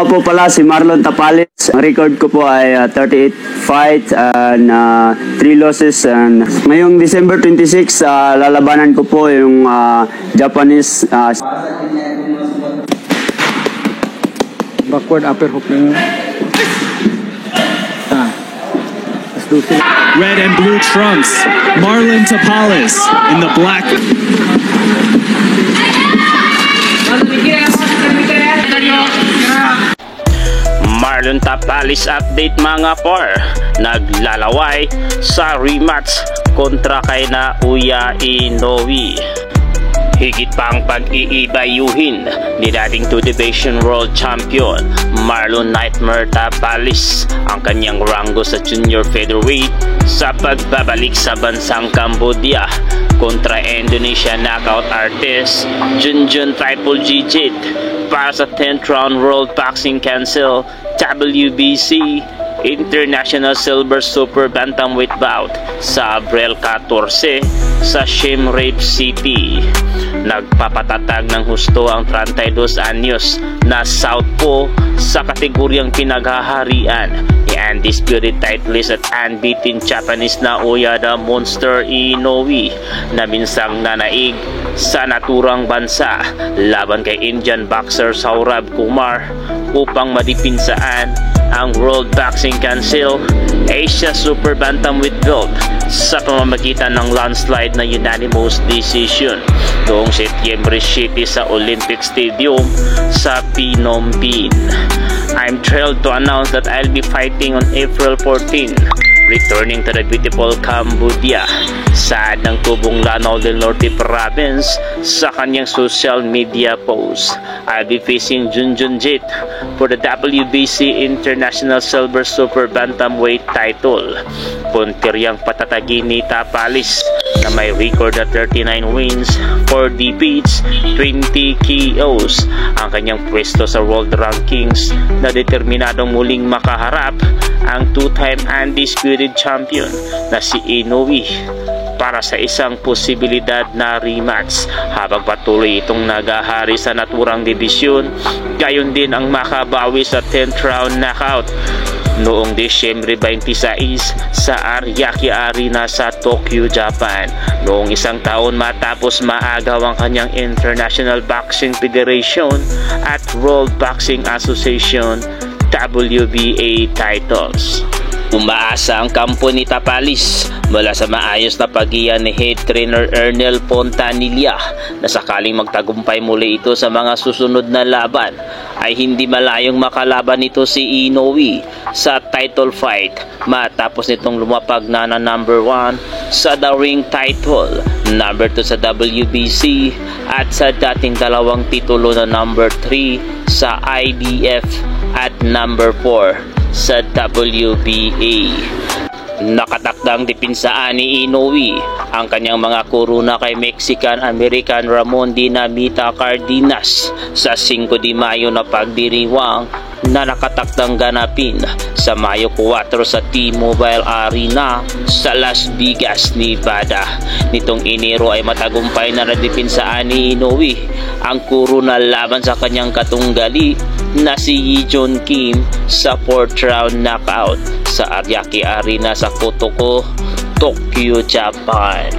nga po pala si Marlon Tapales. Ang record ko po ay 38 fights and 3 losses. And ngayong December 26, lalabanan ko po yung Japanese. Backward upper hook na yun. Let's do it. Red and blue trunks. Marlon Tapales in the black. Marlon Tapales update mga par. Naglalaway sa rematch kontra kay Naoya Inoue. Higit pang pag-iibayuhin ni dating 2 Division World Champion Marlon Nightmare Tapales ang kanyang rango sa junior featherweight sa pagbabalik sa bansang Cambodia kontra Indonesia knockout artist Junjun Triple G-Jit para sa 10th round World Boxing Council WBC International Silver Super Bantamweight bout sa Abril 14 sa Siem Reap City. Nagpapatatag ng husto ang 32 anyos na southpaw sa kategoryang pinaghaharian ni undisputed titleist at unbeaten Japanese Naoya the Monster Inoue na minsang nanaig sa naturang bansa laban kay Indian boxer Saurabh Kumar upang madipinsaan ang World Boxing Council Asia Super Bantamweight belt sa pamamagitan ng landslide na unanimous decision noong Setyembre 7 sa Olympic Stadium sa Phnom Penh. I'm thrilled to announce that I'll be fighting on April 14, returning to the beautiful Cambodia. Saad ng Tubong Lanao del Norte Province sa kanyang social media post. I'll be facing Junjun Jit for the WBC International Silver Super Bantamweight title. Puntiryang patatagin ni Tapales na may record na 39 wins, 4 defeats, 20 KOs. Ang kanyang pwesto sa world rankings na determinadong muling makaharap ang 2-time undisputed champion na si Inoue para sa isang posibilidad na rematch habang patuloy itong nagahari sa naturang dibisyon. Gayon din ang makabawi sa 10th round knockout noong Disyembre 26 sa Ariake Arena sa Tokyo, Japan. Noong isang taon matapos maagaw ang kanyang International Boxing Federation at World Boxing Association WBA titles. Umaasa ang kampo ni Tapales mula sa maayos na pagiyan ni head trainer Ernel Fontanilla na sakaling magtagumpay muli ito sa mga susunod na laban ay hindi malayong makalaban nito si Inoue sa title fight matapos nitong lumapag na number 1 sa The Ring title, number 2 sa WBC at sa dating dalawang titulo na number 3 sa IBF at number 4 sa WBA. Nakatakdang depinsaan ni Inoue ang kanyang mga kuruna kay Mexican-American Ramon Dinamita Cardenas sa 5 de Mayo na pagdiriwang na nakatakdang ganapin sa Mayo 4 sa T-Mobile Arena sa Las Vegas, Nevada. Nitong Enero ay matagumpay na nadepinsaan ni Inoue ang kuruna laban sa kanyang katunggali na si Yi Jun Kim sa 4th round knockout sa Ariake Arena sa Kotoko, Tokyo, Japan.